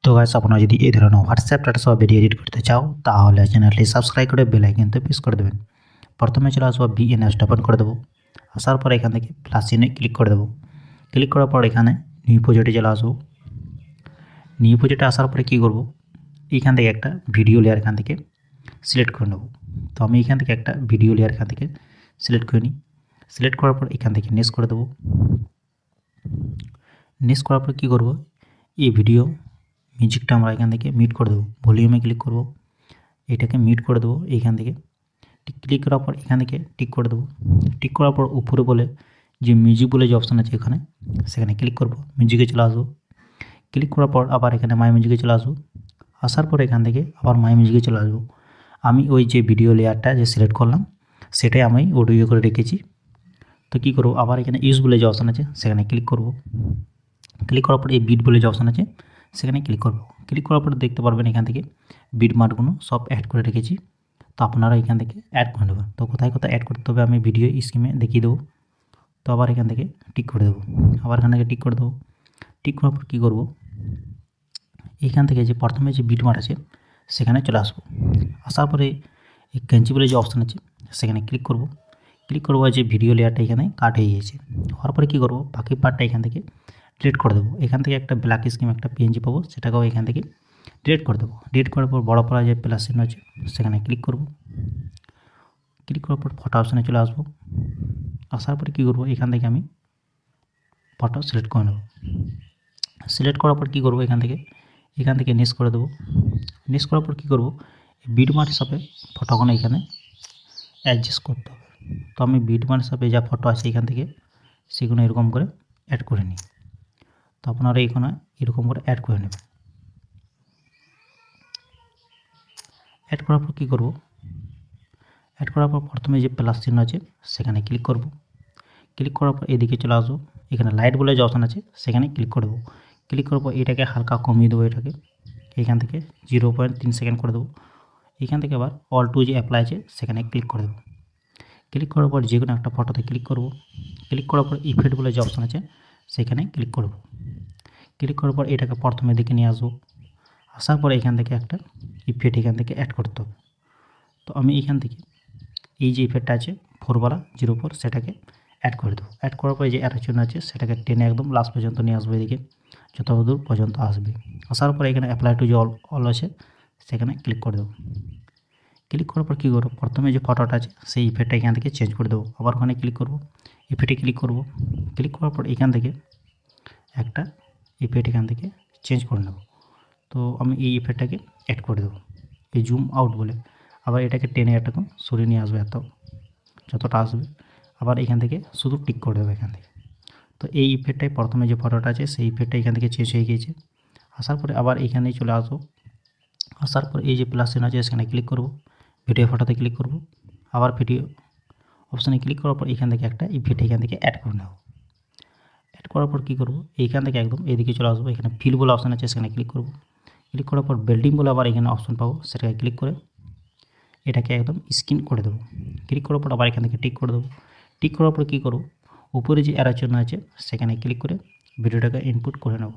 তো গাইস আপনারা যদি এই ধরনের হোয়াটসঅ্যাপ ডাটা সহ ভিডিও এডিট করতে চাও তাহলে চ্যানেলটি সাবস্ক্রাইব করে বেল আইকনটি প্রেস করে দেবেন। প্রথমে চলে আসবো ভিএনএস ওপেন করে দেবো। আসার পর এখান থেকে প্লাস চিহ্নে ক্লিক করে দেবো। ক্লিক করার পর এখানে নিউ প্রজেক্টে চলে আসবো। নিউ প্রজেক্টে আসার পরে কী করবো, এইখান থেকে একটা ভিডিও লেয়ার এখান থেকে সিলেক্ট করে নেব। তো আমি এখান থেকে একটা ভিডিও লেয়ার এখান থেকে সিলেক্ট করে নিই। সিলেক্ট করার পর এখান থেকে নেক্সট করে দেবো। নেক্সট করার পর কী করবো, এই ভিডিও মিউজিকটা আমরা এখান থেকে মিউট করে দেবো। ভলিউমে ক্লিক করব, এটাকে মিউট করে দেবো। এইখান থেকে ক্লিক করার পর এখান থেকে টিক করে দেবো। টিক করার পর উপরে বলে যে মিউজিক বলে যে অপশান আছে এখানে, সেখানে ক্লিক করব। মিউজিকে চলে আসবো। ক্লিক করার পর আবার এখানে মাই মিউজিকে চলে আসবো। আসার পর এখান থেকে আবার মাই মিউজিকে চলে আসবো। আমি ওই যে ভিডিও লেয়ারটা যে সিলেক্ট করলাম সেটাই আমি অডিও করে রেখেছি। তো কী করবো, আবার এখানে ইউজ বলে যে অপশান আছে সেখানে ক্লিক করব। ক্লিক করার পর এই বিট বলে যে অপশান আছে সেখানে ক্লিক করব। ক্লিক করার পর দেখতে পারবেন এখান থেকে বিট মার্কগুলো সব অ্যাড করে রেখেছি। তো আপনারা এখান থেকে অ্যাড করে নেবেন। তো কোথায় কোথায় অ্যাড করতে হবে আমি ভিডিও স্ক্রিনে দেখিয়ে দেবো। তো আবার এখান থেকে টিক করে দেবো। আবার এখান থেকে টিক করে দেবো। টিক করার পর কী করবো, এইখান থেকে যে প্রথমে যে বিট মার্ক আছে সেখানে চলে আসবো। আসার পরে এই ক্যাঞ্চি বলে যে অপশান আছে সেখানে ক্লিক করব। ক্লিক করবো যে ভিডিও লেয়ারটা এখানে কাট হয়ে গিয়েছে। হওয়ার পরে কী করবো, বাকি পার্টটা এখান থেকে ডিলিট করে দেবো। এখান থেকে একটা ব্ল্যাক স্ক্রিন একটা পিএনজি পাবো, সেটাকেও এখান থেকে ডিলিট করে দেবো। ডিলিট করার পর বড় পড়া যে প্লাস চিহ্ন আছে সেখানে ক্লিক করব। ক্লিক করার পর ফটো অপশানে চলে আসবো। আসার পরে কী করবো, এখান থেকে আমি ফটো সিলেক্ট করে নেব। সিলেক্ট করার পর কী করবো, এখান থেকে নেক্সট করে দেবো। নেক্সট করার পর কী করবো, বিট মার্ক হিসাবে ফটোগুলো এখানে অ্যাডজাস্ট করতে হবে। তো আমি বিট মার্ক হিসাবে যা ফটো আছে এখান থেকে সেগুলো এরকম করে অ্যাড করে নিই। তো আপনারা এখানে এরকম করে অ্যাড করে নেবেন। অ্যাড করার পর কী করব, অ্যাড করার পর প্রথমে যে প্লাস চিহ্ন আছে সেখানে ক্লিক করব। ক্লিক করার পর এদিকে চলে আসবো। এখানে লাইট বলে যে অপশান আছে সেখানে ক্লিক করে দেবো। ক্লিক করার পর এটাকে হালকা কমিয়ে দেবো। এটাকে এখান থেকে 0.3 সেকেন্ড করে দেবো। এখান থেকে আবার অল টু যে অ্যাপ্লাই আছে সেখানে ক্লিক করে দেবো। ক্লিক করার পর যে কোনো একটা ফটোতে ক্লিক করব। ক্লিক করার পর ইফেক্ট বলে যে অপশান আছে সেখানে ক্লিক করব। ক্লিক করার পর এটাকে প্রথমে দিকে নিয়ে আসবো। আসার পরে এখান থেকে একটা ইফেক্ট এখান থেকে অ্যাড করতে হবে। তো আমি এখান থেকে এই যে ইফেক্টটা আছে 4 04 সেটাকে অ্যাড করে দেবো। অ্যাড করার পরে যে অ্যারো চিহ্ন আছে সেটাকে টেনে একদম লাস্ট পর্যন্ত নিয়ে আসবো, এদিকে যত দূর পর্যন্ত আসবে। আসার পরে এখানে অ্যাপ্লাই টু যে অল আছে সেখানে ক্লিক করে দেবো। ক্লিক করার পর কী করবো, প্রথমে যে ফটোটা আছে সেই ইফেক্টটা এখান থেকে চেঞ্জ করে দেবো। আবার ওখানে ক্লিক করব, ইফেক্টে ক্লিক করব। ক্লিক করার পর এখান থেকে একটা ইফেক্ট এখান থেকে চেঞ্জ করে নেব। তো আমি এই ইফেক্টটাকে অ্যাড করে দেবো, এই জুম আউট বলে। আবার এটাকে টেনে একটু সরিয়ে নিয়ে আসবে, যতটা আসবে। আবার এখান থেকে শুধু টিক করে দেবো এখান থেকে। তো এই ইফেক্টটাই প্রথমে যে ফটোটা আছে সেই ইফেক্টটা এখান থেকে চেঞ্জ হয়ে গিয়েছে। আসার পরে আবার এখানেই চলে আসবো। আসার পর এই যে প্লাস চিহ্ন আছে সেখানে ক্লিক করব। ভিডিও ফটোতে ক্লিক করব। আবার ভিডিও অপশানে ক্লিক করার পর এখান থেকে একটা ইফেক্ট এখান থেকে অ্যাড করে নেব। অ্যাড করার পর কী করব, এইখান থেকে একদম এদিকে চলে আসবো। এখানে ফিল বলে অপশান আছে সেখানে ক্লিক করব। ক্লিক করার পর বিল্ডিং বলে আবার এখানে অপশান পাবো, সেটাকে ক্লিক করে এটাকে একদম স্ক্রিন করে দেবো। ক্লিক করার পর আবার এখান থেকে টিক করে দেবো। টিক করার পর কী করব, উপরে যে অ্যারো চিহ্ন আছে সেখানে ক্লিক করে ভিডিওটাকে ইনপুট করে নেব।